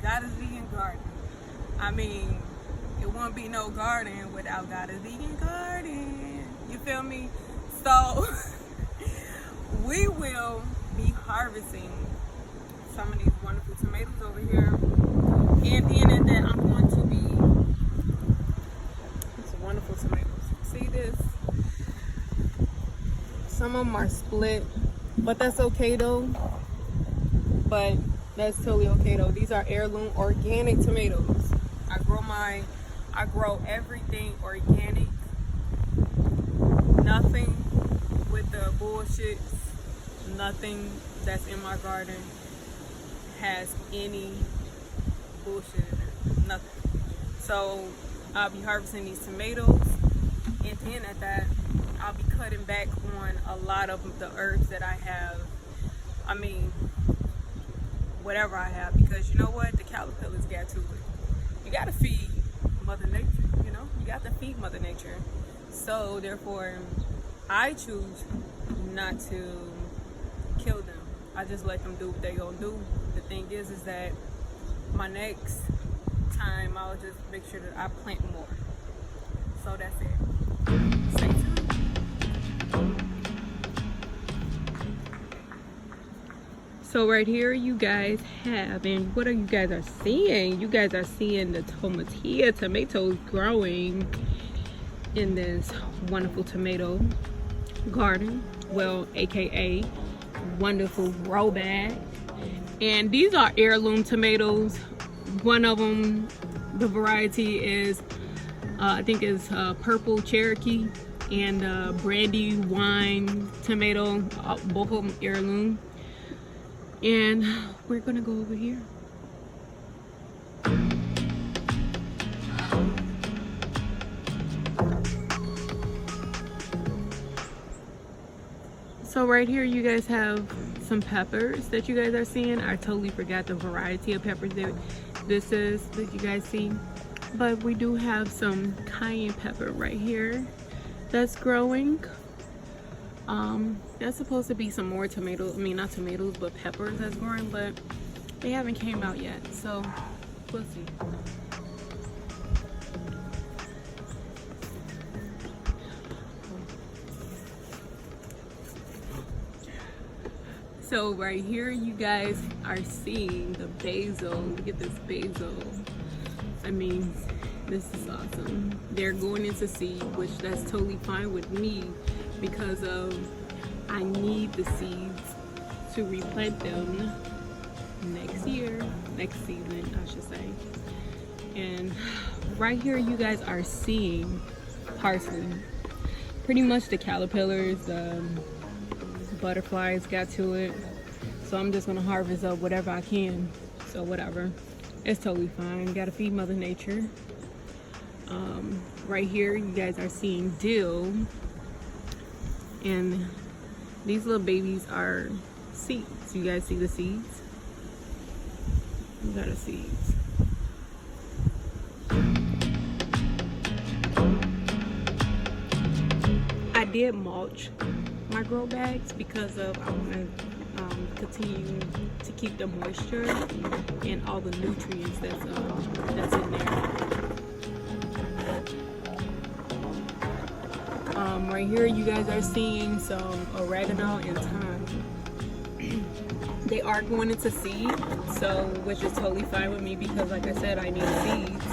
Godis Vegan Garden. I mean, it won't be no garden without Godis Vegan Garden. You feel me? So we will be harvesting some of these wonderful tomatoes over here. And then at that, I'm going to be, it's wonderful tomatoes. See this? Some of them are split, but that's okay though. But that's totally okay though. These are heirloom organic tomatoes. I grow everything organic. Nothing with the bullshit. Nothing that's in my garden has any bullshit in it. Nothing. So I'll be harvesting these tomatoes, and then at that I'll be cutting back on a lot of the herbs that I have. I mean, whatever I have, because you know what, the caterpillars got to it. You gotta feed Mother Nature, you know, you got to feed Mother Nature. So therefore I choose not to kill them. I just let them do what they gonna do. The thing is that my next time I'll just make sure that I plant more. So that's it. Stay tuned. So right here you guys have, and what are you guys are seeing? You guys are seeing the tomatillo tomatoes growing in this wonderful tomato garden. Well, aka wonderful grow bag. And these are heirloom tomatoes. One of them, the variety is I think is purple Cherokee and brandy wine tomato, both of them heirloom. And we're gonna go over here. So right here you guys have some peppers that you guys are seeing. I totally forgot the variety of peppers that this is that you guys see. But we do have some cayenne pepper right here that's growing. That's supposed to be some more tomatoes, I mean not tomatoes, but peppers that's growing, but they haven't came out yet, so we'll see. So right here you guys are seeing the basil. Look at this basil. I mean, this is awesome. They're going into seed, which that's totally fine with me, because of I need the seeds to replant them next year, next season I should say. And right here you guys are seeing parsley. Pretty much the caterpillars, butterflies got to it, so I'm just gonna harvest up whatever I can. So whatever, it's totally fine. Gotta feed Mother Nature. Right here you guys are seeing dill, and these little babies are seeds. You guys see the seeds? You got the seeds. I did mulch my grow bags because of I want to continue to keep the moisture and all the nutrients that's in there. Right here you guys are seeing some oregano and thyme. They are going into seed, so which is totally fine with me, because like I said, I need seeds.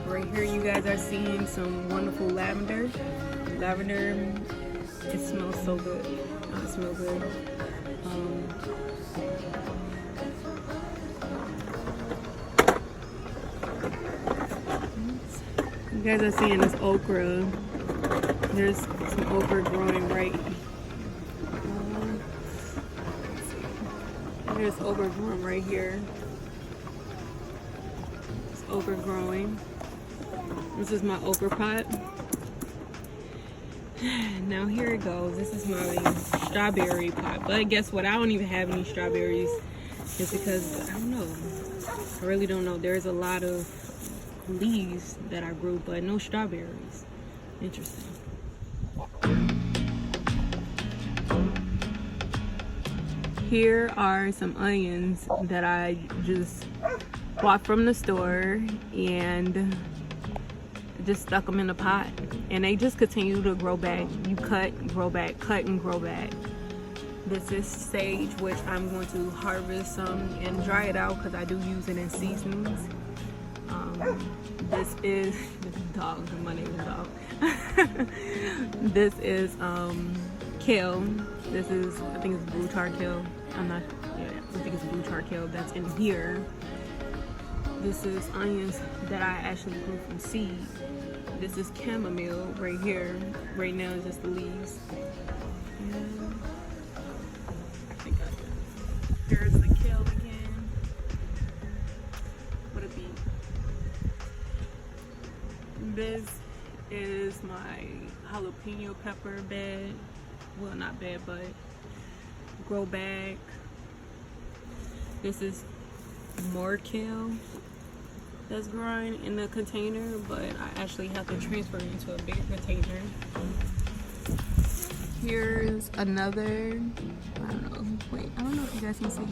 Right here you guys are seeing some wonderful lavender. Lavender, it smells so good. It smells good. You guys are seeing this okra. There's some okra growing right. There's okra growing right here. It's okra growing. This is my okra pot. Now here it goes. This is my strawberry pot. But guess what? I don't even have any strawberries. It's because I don't know. I really don't know. There's a lot of leaves that I grew, but no strawberries. Interesting. Here are some onions that I just bought from the store and just stuck them in a pot, and they just continue to grow back. You cut, grow back, cut and grow back. This is sage, which I'm going to harvest some and dry it out because I do use it in seasonings. This is dog, my name is dog. This is kale. This is, I think it's blue char kale. I think it's blue char kale that's in here. This is onions that I actually grew from seed. This is chamomile right here. Right now it's just the leaves. And I think here's the kale again. What a beet. This is my jalapeno pepper bed. Well, not bed, but grow bag. This is more kale that's growing in the container, but I actually have to transfer it into a bigger container. Here's another, I don't know if you guys can see,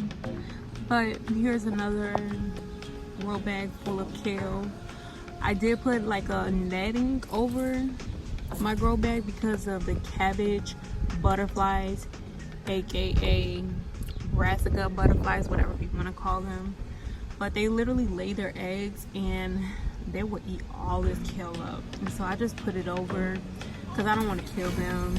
but here's another grow bag full of kale. I did put like a netting over my grow bag because of the cabbage butterflies, aka brassica butterflies, whatever you want to call them. But they literally lay their eggs and they will eat all this kale up. And so I just put it over because I don't want to kill them.